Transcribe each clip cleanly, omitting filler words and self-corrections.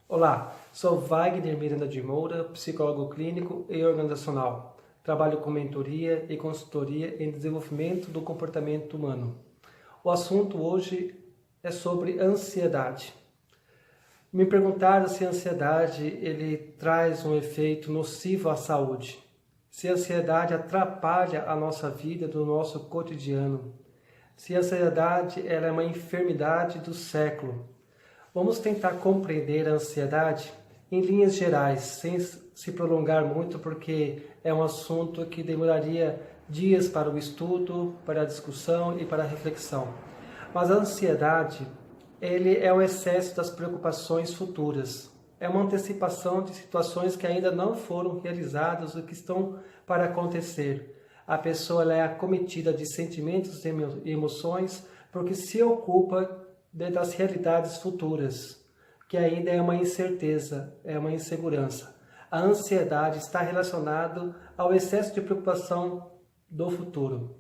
Olá, sou Wagner Miranda de Moura, psicólogo clínico e organizacional. Trabalho com mentoria e consultoria em desenvolvimento do comportamento humano. O assunto hoje é sobre ansiedade. Me perguntaram se a ansiedade ele traz um efeito nocivo à saúde. Se a ansiedade atrapalha a nossa vida do nosso cotidiano. Se a ansiedade ela é uma enfermidade do século. Vamos tentar compreender a ansiedade em linhas gerais, sem se prolongar muito, porque é um assunto que demoraria dias para o estudo, para a discussão e para a reflexão. Mas a ansiedade, ele é o excesso das preocupações futuras. É uma antecipação de situações que ainda não foram realizadas ou que estão para acontecer. A pessoa ela é acometida de sentimentos e emoções porque se ocupa das realidades futuras, que ainda é uma incerteza, é uma insegurança. A ansiedade está relacionada ao excesso de preocupação do futuro.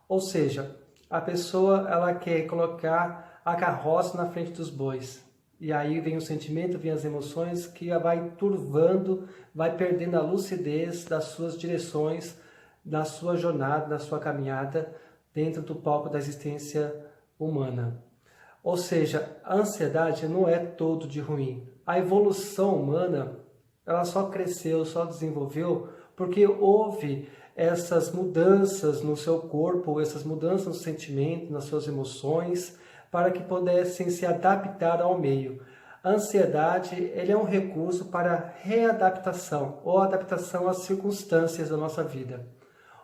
Ou seja, a pessoa ela quer colocar a carroça na frente dos bois. E aí vem o sentimento, vem as emoções que a vai turvando, vai perdendo a lucidez das suas direções, da sua jornada, da sua caminhada dentro do palco da existência humana. Ou seja, a ansiedade não é todo de ruim. A evolução humana, ela só cresceu, só desenvolveu porque houve essas mudanças no seu corpo, essas mudanças no sentimento, nas suas emoções, para que pudessem se adaptar ao meio. A ansiedade ele é um recurso para readaptação ou adaptação às circunstâncias da nossa vida.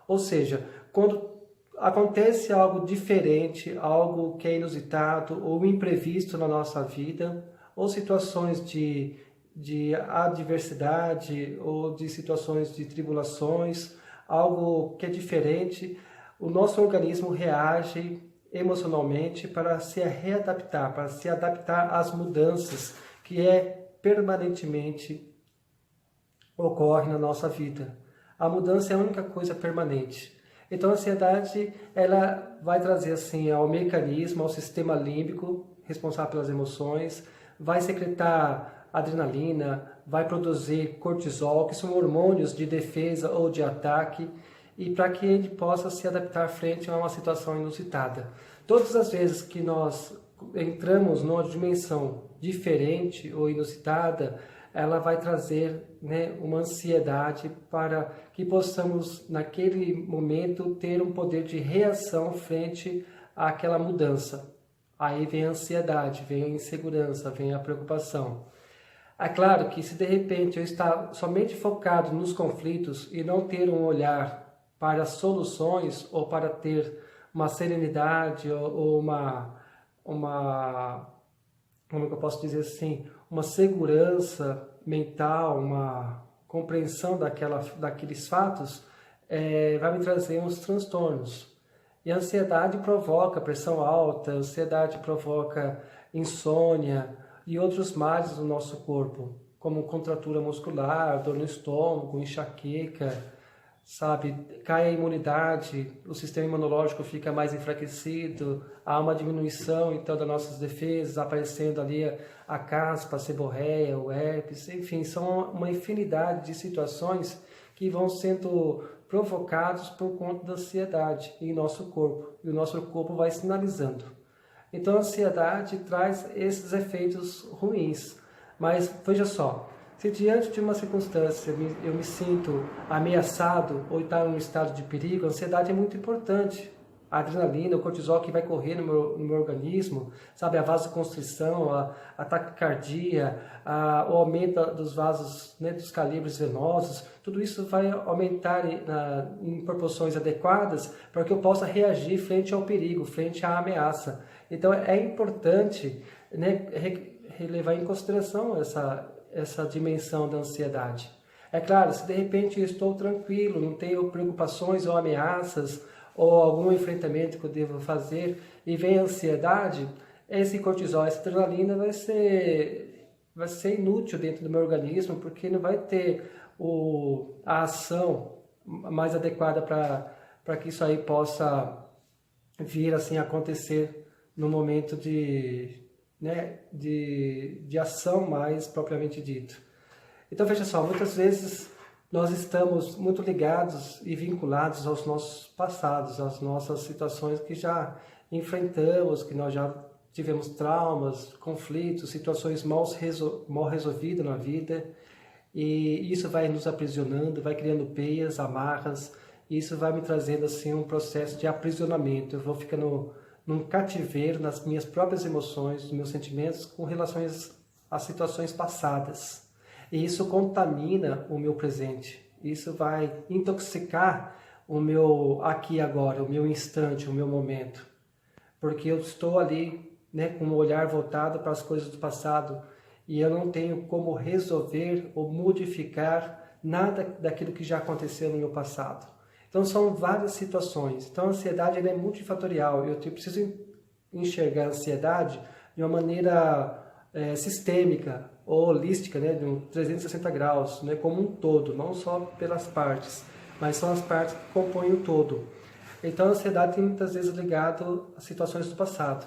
Ou seja, quando acontece algo diferente, algo que é inusitado ou imprevisto na nossa vida, ou situações de adversidade ou de situações de tribulações, algo que é diferente, o nosso organismo reage emocionalmente para se readaptar, para se adaptar às mudanças que permanentemente ocorre na nossa vida. A mudança é a única coisa permanente. Então a ansiedade ela vai trazer assim ao mecanismo, ao sistema límbico responsável pelas emoções, vai secretar adrenalina, vai produzir cortisol, que são hormônios de defesa ou de ataque, e para que ele possa se adaptar frente a uma situação inusitada. Todas as vezes que nós entramos numa dimensão diferente ou inusitada, ela vai trazer uma ansiedade para que possamos, naquele momento, ter um poder de reação frente àquela mudança. Aí vem a ansiedade, vem a insegurança, vem a preocupação. É claro que se de repente eu estar somente focado nos conflitos e não ter um olhar para soluções ou para ter uma serenidade ou como que eu posso dizer assim, uma segurança mental, uma compreensão daqueles fatos, vai me trazer uns transtornos. E a ansiedade provoca pressão alta, a ansiedade provoca insônia e outros males do nosso corpo, como contratura muscular, dor no estômago, enxaqueca, sabe, cai a imunidade, o sistema imunológico fica mais enfraquecido, há uma diminuição então das nossas defesas, aparecendo ali a caspa, a seborreia, o herpes, enfim, são uma infinidade de situações que vão sendo provocados por conta da ansiedade em nosso corpo, e o nosso corpo vai sinalizando. Então a ansiedade traz esses efeitos ruins, mas veja só, se diante de uma circunstância eu me sinto ameaçado ou estar em um estado de perigo, a ansiedade é muito importante. A adrenalina, o cortisol que vai correr no meu organismo, sabe, a vasoconstrição, a taquicardia, o aumento dos vasos, dos calibres venosos, tudo isso vai aumentar em proporções adequadas para que eu possa reagir frente ao perigo, frente à ameaça. Então é importante levar em consideração essa dimensão da ansiedade. É claro, se de repente eu estou tranquilo, não tenho preocupações ou ameaças, ou algum enfrentamento que eu devo fazer, e vem a ansiedade, esse cortisol, essa adrenalina vai ser inútil dentro do meu organismo, porque não vai ter a ação mais adequada para que isso aí possa vir assim acontecer no momento de né, de ação mais propriamente dita. Então veja só, muitas vezes nós estamos muito ligados e vinculados aos nossos passados, às nossas situações que já enfrentamos, que nós já tivemos traumas, conflitos, situações mal resolvidas na vida, e isso vai nos aprisionando, vai criando peias, amarras, e isso vai me trazendo assim um processo de aprisionamento. Eu vou ficando num cativeiro nas minhas próprias emoções, nos meus sentimentos com relações às situações passadas. E isso contamina o meu presente. Isso vai intoxicar o meu aqui e agora, o meu instante, o meu momento. Porque eu estou ali, né, com o olhar voltado para as coisas do passado e eu não tenho como resolver ou modificar nada daquilo que já aconteceu no meu passado. Então são várias situações. Então a ansiedade ela é multifatorial. Eu preciso enxergar a ansiedade de uma maneira sistêmica ou holística, né, de um 360 graus, né, como um todo, não só pelas partes, mas são as partes que compõem o todo. Então a ansiedade tem muitas vezes ligado a situações do passado.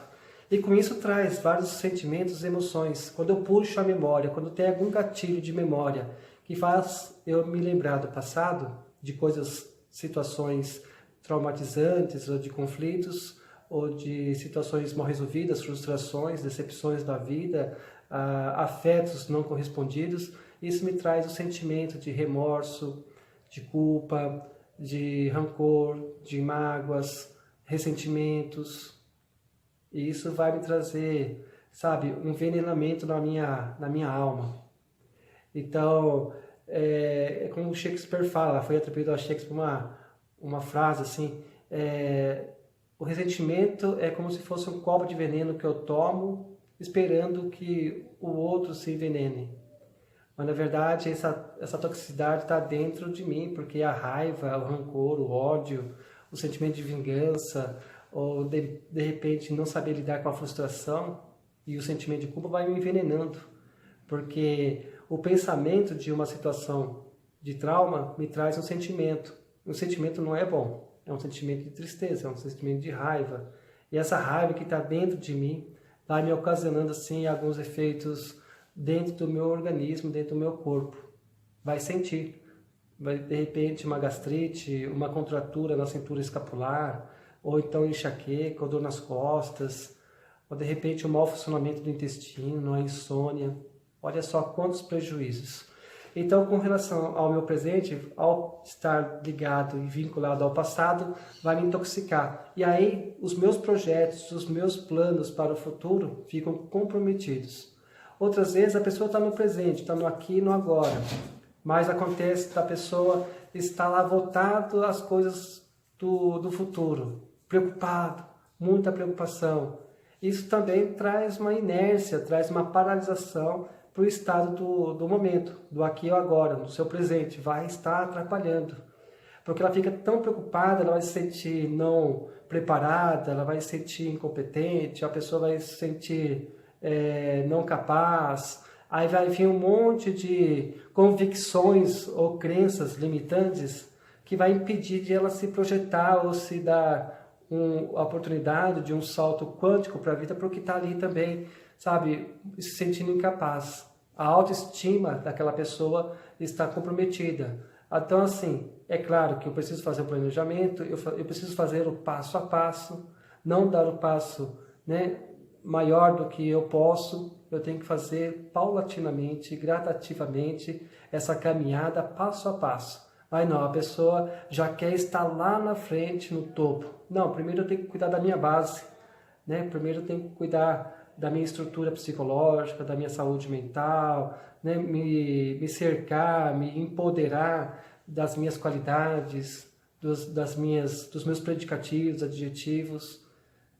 E com isso traz vários sentimentos e emoções. Quando eu puxo a memória, quando tem algum gatilho de memória que faz eu me lembrar do passado, de coisas, situações traumatizantes ou de conflitos, ou de situações mal resolvidas, frustrações, decepções da vida, afetos não correspondidos, isso me traz o sentimento de remorso, de culpa, de rancor, de mágoas, ressentimentos. E isso vai me trazer, sabe, um envenenamento na minha alma. Então, como o Shakespeare fala, foi atribuído a Shakespeare uma frase assim, o ressentimento é como se fosse um copo de veneno que eu tomo, esperando que o outro se envenene. Mas, na verdade, essa toxicidade está dentro de mim, porque a raiva, o rancor, o ódio, o sentimento de vingança, ou de repente não saber lidar com a frustração e o sentimento de culpa vai me envenenando. Porque o pensamento de uma situação de trauma me traz um sentimento. O sentimento não é bom. É um sentimento de tristeza, é um sentimento de raiva. E essa raiva que está dentro de mim vai me ocasionando assim alguns efeitos dentro do meu organismo, dentro do meu corpo. Vai sentir. Vai, de repente, uma gastrite, uma contratura na cintura escapular, ou então enxaqueca, ou dor nas costas, ou de repente um mau funcionamento do intestino, a insônia. Olha só quantos prejuízos. Então, com relação ao meu presente, ao estar ligado e vinculado ao passado, vai me intoxicar. E aí, os meus projetos, os meus planos para o futuro ficam comprometidos. Outras vezes, a pessoa está no presente, está no aqui e no agora. Mas acontece da pessoa estar lá voltado às coisas do futuro, preocupado, muita preocupação. Isso também traz uma inércia, traz uma paralisação para o estado do momento, do aqui e agora, do seu presente, vai estar atrapalhando. Porque ela fica tão preocupada, ela vai se sentir não preparada, ela vai se sentir incompetente, a pessoa vai se sentir não capaz, aí vai vir um monte de convicções ou crenças limitantes que vai impedir de ela se projetar ou se dar a oportunidade de um salto quântico para a vida, porque está ali também, sabe, se sentindo incapaz. A autoestima daquela pessoa está comprometida. Então, assim, é claro que eu preciso fazer um planejamento, eu preciso fazer o passo a passo, não dar o passo, né, maior do que eu posso, eu tenho que fazer paulatinamente, gradativamente, essa caminhada passo a passo. Mas não, a pessoa já quer estar lá na frente, no topo. Não, primeiro eu tenho que cuidar da minha base, né? Primeiro eu tenho que cuidar da minha estrutura psicológica, da minha saúde mental, né? Me cercar, me empoderar das minhas qualidades, dos meus predicativos, adjetivos.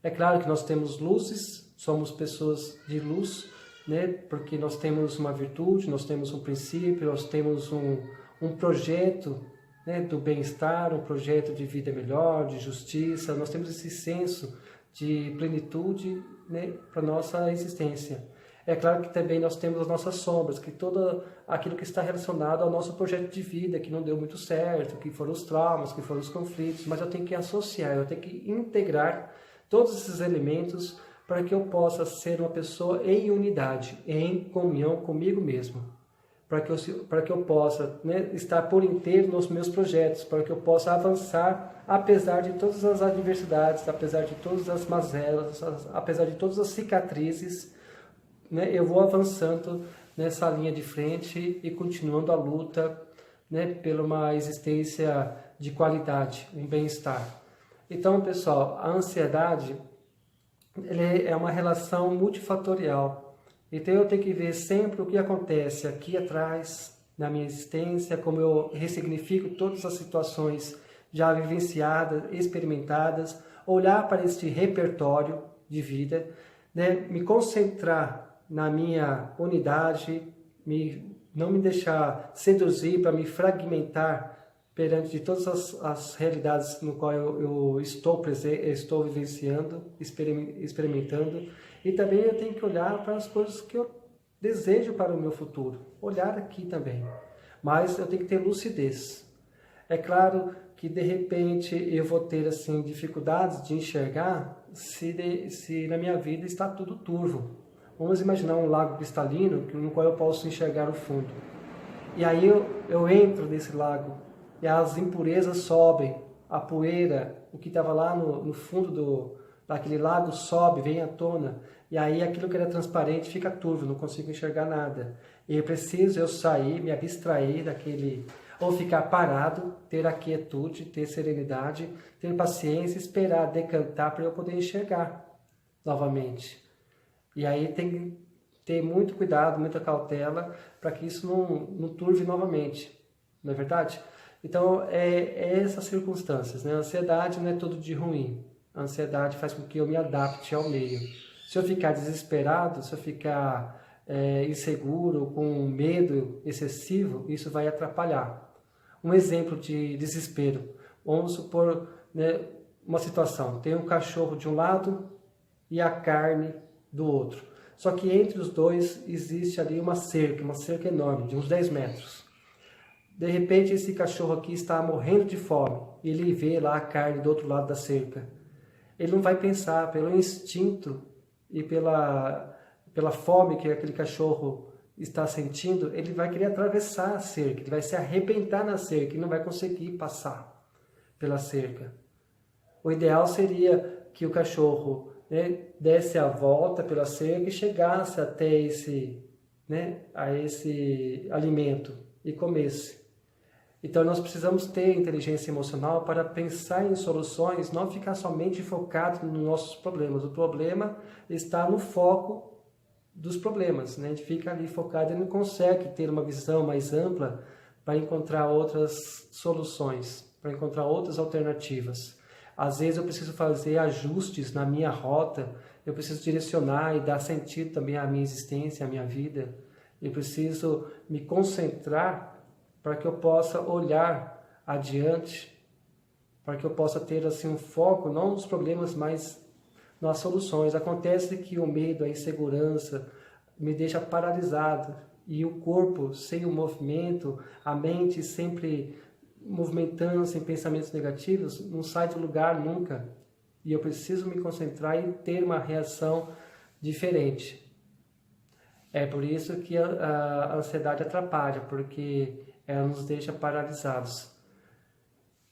É claro que nós temos luzes, somos pessoas de luz, né? Porque nós temos uma virtude, nós temos um princípio, nós temos um projeto, né, do bem-estar, um projeto de vida melhor, de justiça. Nós temos esse senso de plenitude, né, para a nossa existência. É claro que também nós temos as nossas sombras, que todo aquilo que está relacionado ao nosso projeto de vida, que não deu muito certo, que foram os traumas, que foram os conflitos, mas eu tenho que associar, eu tenho que integrar todos esses elementos para que eu possa ser uma pessoa em unidade, em comunhão comigo mesmo, para que eu possa, né, estar por inteiro nos meus projetos, para que eu possa avançar apesar de todas as adversidades, apesar de todas as mazelas, apesar de todas as cicatrizes, né, eu vou avançando nessa linha de frente e continuando a luta, né, por uma existência de qualidade, um bem-estar. Então, pessoal, a ansiedade ele é uma relação multifatorial. Então, eu tenho que ver sempre o que acontece aqui atrás, na minha existência, como eu ressignifico todas as situações já vivenciadas, experimentadas, olhar para este repertório de vida, né, me concentrar na minha unidade, não me deixar seduzir para me fragmentar perante de todas as realidades no qual eu estou vivenciando, experimentando. E também eu tenho que olhar para as coisas que eu desejo para o meu futuro, olhar aqui também. Mas eu tenho que ter lucidez. É claro que de repente eu vou ter assim dificuldades de enxergar se na minha vida está tudo turvo. Vamos imaginar um lago cristalino no qual eu posso enxergar o fundo. E aí eu entro nesse lago e as impurezas sobem, a poeira, o que estava lá no fundo daquele lago sobe, vem à tona. E aí aquilo que era transparente fica turvo, não consigo enxergar nada. E eu preciso sair, me abstrair daquele, ou ficar parado, ter a quietude, ter serenidade, ter paciência, esperar decantar para eu poder enxergar novamente. E aí tem que ter muito cuidado, muita cautela, para que isso não turve novamente, não é verdade? Então, é essas circunstâncias, né? A ansiedade não é tudo de ruim. A ansiedade faz com que eu me adapte ao meio. Se eu ficar desesperado, se eu ficar inseguro, com medo excessivo, isso vai atrapalhar. Um exemplo de desespero. Vamos supor, né, uma situação. Tem um cachorro de um lado e a carne do outro. Só que entre os dois existe ali uma cerca enorme, de uns 10 metros. De repente esse cachorro aqui está morrendo de fome, e ele vê lá a carne do outro lado da cerca. Ele não vai pensar, pelo instinto e pela fome que aquele cachorro está sentindo, ele vai querer atravessar a cerca, ele vai se arrebentar na cerca e não vai conseguir passar pela cerca. O ideal seria que o cachorro, né, desse a volta pela cerca e chegasse até esse alimento e comesse. Então nós precisamos ter inteligência emocional para pensar em soluções, não ficar somente focado nos nossos problemas. O problema está no foco dos problemas, né? A gente fica ali focado e não consegue ter uma visão mais ampla para encontrar outras soluções, para encontrar outras alternativas. Às vezes eu preciso fazer ajustes na minha rota, eu preciso direcionar e dar sentido também à minha existência, à minha vida. Eu preciso me concentrar para que eu possa olhar adiante, para que eu possa ter assim um foco, não nos problemas, mas nas soluções. Acontece que o medo, a insegurança me deixa paralisado e o corpo sem o movimento, a mente sempre movimentando, sem pensamentos negativos, não sai do lugar nunca. E eu preciso me concentrar e ter uma reação diferente. É por isso que a ansiedade atrapalha, porque ela nos deixa paralisados.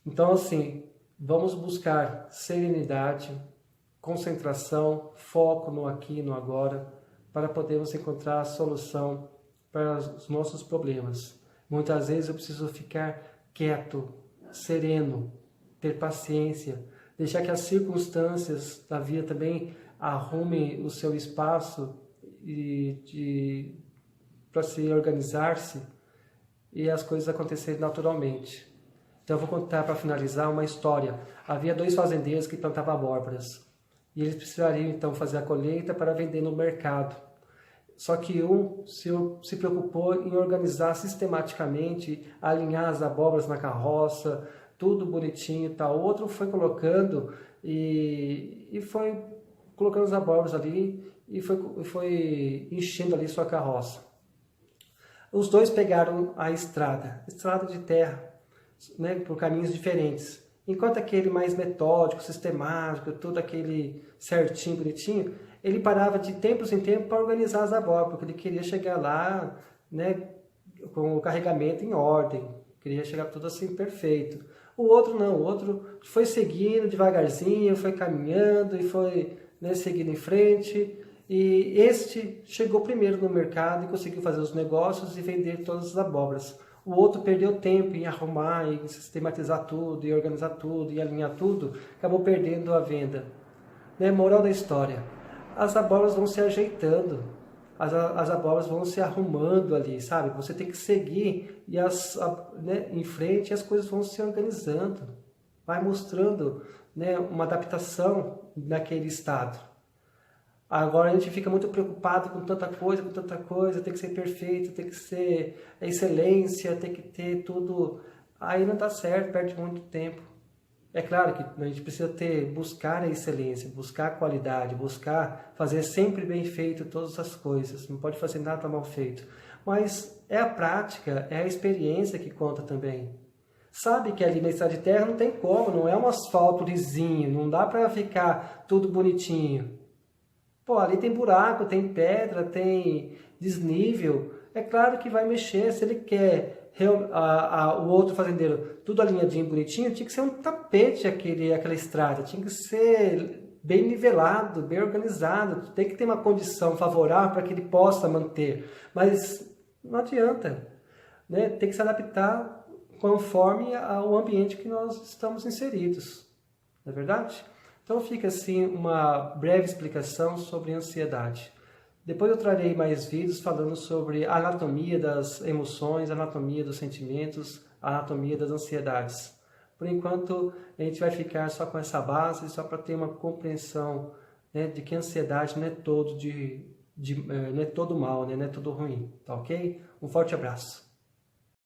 Então, assim, vamos buscar serenidade, concentração, foco no aqui e no agora, para podermos encontrar a solução para os nossos problemas. Muitas vezes eu preciso ficar quieto, sereno, ter paciência, deixar que as circunstâncias da vida também arrumem o seu espaço para se organizar-se e as coisas acontecerem naturalmente. Então eu vou contar para finalizar uma história. Havia 2 fazendeiros que plantavam abóboras e eles precisariam então fazer a colheita para vender no mercado. Só que um se preocupou em organizar sistematicamente, alinhar as abóboras na carroça, tudo bonitinho e tal. O outro foi colocando e foi colocando as abóboras ali e foi enchendo ali sua carroça. Os dois pegaram a estrada de terra, né, por caminhos diferentes. Enquanto aquele mais metódico, sistemático, tudo aquele certinho, bonitinho, ele parava de tempos em tempos para organizar as abóboras, porque ele queria chegar lá, né, com o carregamento em ordem, queria chegar tudo assim perfeito. O outro não, o outro foi seguindo devagarzinho, foi caminhando e foi, né, seguindo em frente. E este chegou primeiro no mercado e conseguiu fazer os negócios e vender todas as abóboras. O outro perdeu tempo em arrumar, em sistematizar tudo, e organizar tudo, e alinhar tudo, acabou perdendo a venda. Né? Moral da história, as abóboras vão se ajeitando, as abóboras vão se arrumando ali, sabe? Você tem que seguir e né, em frente, e as coisas vão se organizando. Vai mostrando, né, uma adaptação naquele estado. Agora a gente fica muito preocupado com tanta coisa, tem que ser perfeito, tem que ser excelência, tem que ter tudo. Aí não dá certo, perde muito tempo. É claro que a gente precisa buscar a excelência, buscar a qualidade, buscar fazer sempre bem feito todas as coisas. Não pode fazer nada mal feito. Mas é a prática, é a experiência que conta também. Sabe que ali na estrada de terra não tem como, não é um asfalto lisinho, não dá para ficar tudo bonitinho. Pô, ali tem buraco, tem pedra, tem desnível. É claro que vai mexer. Se ele quer o outro fazendeiro tudo alinhadinho, bonitinho, tinha que ser um tapete aquela estrada. Tinha que ser bem nivelado, bem organizado. Tem que ter uma condição favorável para que ele possa manter. Mas não adianta, né? Tem que se adaptar conforme ao ambiente que nós estamos inseridos. Não é verdade? Então fica assim uma breve explicação sobre ansiedade. Depois eu trarei mais vídeos falando sobre a anatomia das emoções, a anatomia dos sentimentos, a anatomia das ansiedades. Por enquanto a gente vai ficar só com essa base, só para ter uma compreensão, né, de que a ansiedade não é todo não é todo mal, né, não é todo ruim, tá ok? Um forte abraço.